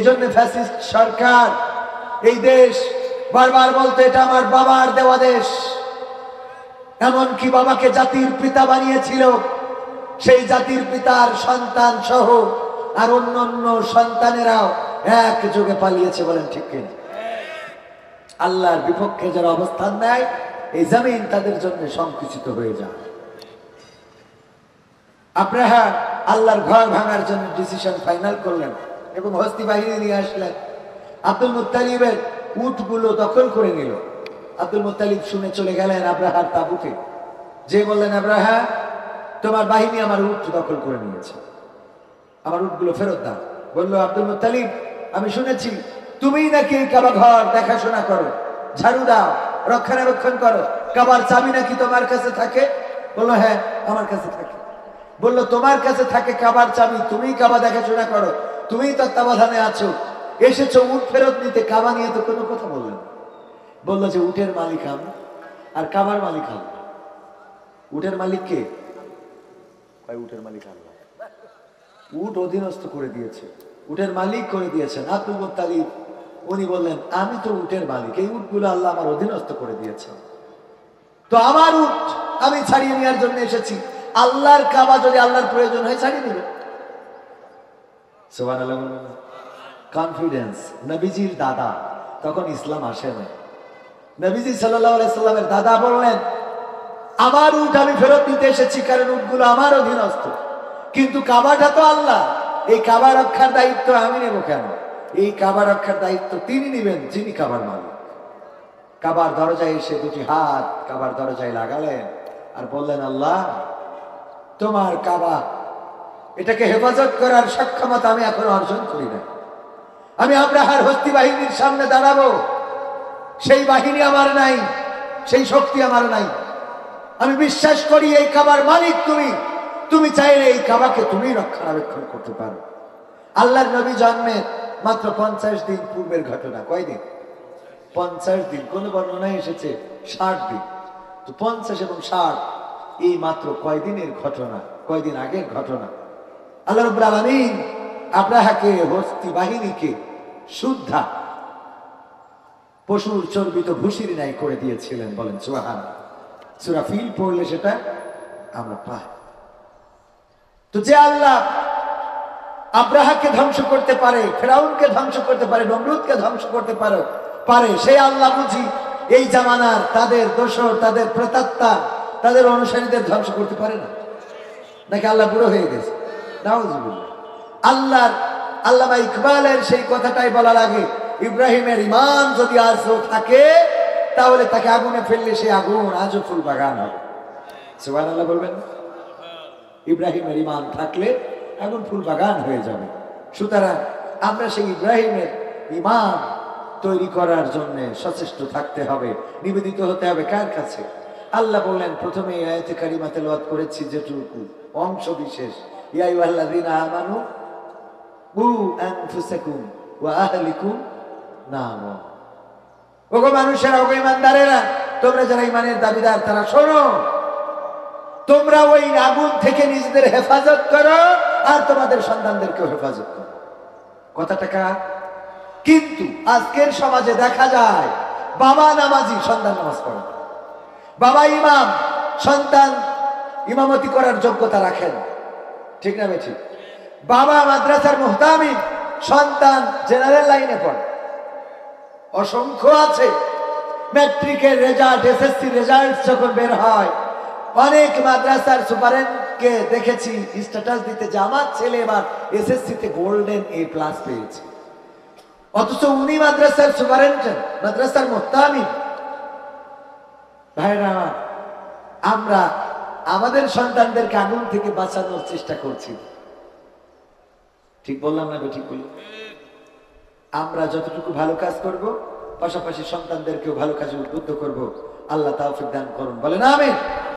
এজন্য ফ্যাসিস্ট সরকার এই দেশ বারবার বলতো এটা আমার বাবার দেওয়া দেশ। এমনকি বাবাকে জাতির পিতা বানিয়েছিল, সেই জাতির পিতার সন্তান সহ আর অন্য সন্তানেরাও এক যুগে পালিয়েছে। বলেন ঠিক কিনা? আল্লাহর বিপক্ষে যারা অবস্থান নেয় এই জমিন তাদের জন্য সংকুচিত হয়ে যায়। আপনারা আল্লাহর ঘর ভাঙার জন্য ডিসিশন ফাইনাল করলেন এবং হস্তি বাহিনী নিয়ে আসলেন। আব্দুল মুত্তালিবের উটগুলো দখল করে নিল। আব্দুল মুত্তালিব শুনে চলে গেলেন আব্রাহার তাঁবুতে, যে বললেন, আব্রাহা, তোমার বাহিনী আমার উট দখল করে নিয়েছে, আমার উটগুলো ফেরত দাও। বললো আব্দুল মুত্তালিব, আমি শুনেছি তুমি নাকি কাবা ঘর দেখাশোনা করো, ঝাড়ু দাও, রক্ষণাবেক্ষণ করো, কাবার চাবি নাকি তোমার কাছে থাকে? বললো হ্যাঁ, আমার কাছে থাকে। বললো তোমার কাছে থাকে কাবার চাবি, তুমি কাবা দেখাশোনা করো, তুমি তত্ত্বাবধানে আছো, এসেছো উট ফেরত নিতে, কাবা নিয়ে তো কোনো কথা বললেন। বললো যে উটের মালিক আমি আর কাবার মালিক আল্লাহ। উটের মালিক কে? উটের মালিক আল্লাহ। উট অধীনস্থ করে দিয়েছে, উটের মালিক করে দিয়েছেন আব্দুল মুত্তালিব। উনি বললেন, আমি তো উটের মালিক, এই উটগুলো আল্লাহ আমার অধীনস্থ করে দিয়েছেন, তো আমার উট আমি ছাড়িয়ে নেওয়ার জন্য এসেছি। আল্লাহর কাবা যদি আল্লাহর প্রয়োজন হয় ছাড়িয়ে নেবে। সুবহানাল্লাহ। কনফিডেন্স। নবীজির দাদা, তখন ইসলাম আসে না, নবীজি সাল্লাল্লাহু আলাইহি সাল্লামের দাদা বললেন, আমার উট আমি ফেরত দিতে এসেছি, কারণ উটগুলো আমার অধীনস্থ, কিন্তু কাবাটা তো আল্লাহ, এই কাবা রক্ষার দায়িত্ব আমি নেব কেন? এই কাবা রক্ষার দায়িত্ব তিনি নেবেন যিনি কাবার মালিক। কাবার দরজায় এসে দুটি হাত কাবার দরজায় লাগালেন আর বললেন, আল্লাহ, তোমার কাবা, এটাকে হেফাজত করার সক্ষমতা আমি এখন অর্জন করি না। আমি আব্রাহার হস্তি বাহিনীর সামনে দাঁড়াবো, সেই বাহিনী আমার নাই, সেই শক্তি আমার নাই। আমি বিশ্বাস করি এই কাবার মালিক তুমি, তুমি চাইলে এই কাবাকে তুমি রক্ষণাবেক্ষণ করতে পারো। আল্লাহর নবী জন্মের মাত্র 50 দিন পূর্বের ঘটনা। কয়দিন? 50 দিন। কোন বর্ণনায় এসেছে 60 দিন। তো 50 এবং 60 এই মাত্র কয়দিনের ঘটনা, কয়দিন আগের ঘটনা। আল্লাহ রাব্বুল আলামিন আব্রাহাকে, হস্তি বাহিনীকে শুদ্ধা পশুর চর্বিত ভুসির ন্যায় করে দিয়েছিলেন। বলেন সুবহানাল্লাহ। সূরা ফিল পড়লে সেটা আমরা পাই। তো যে আল্লাহ আব্রাহাকে ধ্বংস করতে পারে, ফেরাউনকে ধ্বংস করতে পারে, নমরুদকে ধ্বংস করতে পারে, সেই আল্লাহ বুঝি এই জামানার তাদের দোসর, তাদের প্রেতাত্মা, তাদের অনুসারীদের ধ্বংস করতে পারে না? নাকি আল্লাহ বুড়ো হয়ে গেছে? নাউযুবিল্লাহ। আল্লামা ইকবালের সেই কথাটাই বলা লাগে, ইব্রাহিমের ঈমান যদি আজও থাকে তাহলে তাকে আগুনে ফেললে সেই আগুন আজও ফুল বাগান হবে। সুবহানাল্লাহ বলবেন। ইব্রাহিমের ঈমান থাকলে আগুন ফুল বাগান হয়ে যাবে। সুতরাং আমরা সেই ইব্রাহিমের ঈমান তৈরি করার জন্য সচেষ্ট থাকতে হবে, নিবেদিত হতে হবে কার কাছে? আল্লাহ বললেন, প্রথমে এই আয়াতে কারিমা তেলাওয়াত করেছি যেটুকু অংশ বিশেষ, ইয়া আইয়ুহাল্লাযীনা আমানু কু আনফুসাকুম ওয়া আহলিকুম নারা। ওগো মানুষেরা, ওগো ঈমানদারেরা, তোমরা যারা ঈমানের দাবিদার তারা শোনো, তোমরা ওই আগুন থেকে নিজেদের হেফাজত করো আর তোমাদের সন্তানদেরকেও হেফাজত করো। কথাটা কার? কিন্তু আজকের সমাজে দেখা যায় বাবা নামাজি, সন্তান নামাজ পড়ে না। বাবা ইমাম, সন্তান ইমামতি করার যোগ্যতা রাখেন, ঠিক না বেঠিক? বাবা মাদ্রাসার মুহতামিম, সন্তান জেনারেল লাইনে পড়ে। অসংখ্য আছে। ম্যাট্রিকের রেজাল্ট, এসএসসি রেজাল্ট যখন বের হয়, অনেক মাদ্রাসার সুপারেন্টকে দেখেছি স্ট্যাটাস দিতে যে আমার ছেলে এবার এসএসসিতে গোল্ডেন A+ পেয়েছে, অথচ উনি মাদ্রাসার সুপারেন্ট, মাদ্রাসার মুহতামিম। ভাইরা, আমরা আমাদের সন্তানদেরকে আগুন থেকে বাঁচানোর চেষ্টা করছি, ঠিক বললাম না? ঠিক বলি। আমরা যতটুকু ভালো কাজ করব, পাশাপাশি সন্তানদেরকেও ভালো কাজে উদ্বুদ্ধ করব। আল্লাহ তাওফিক দান করুন। বলেন আমিন।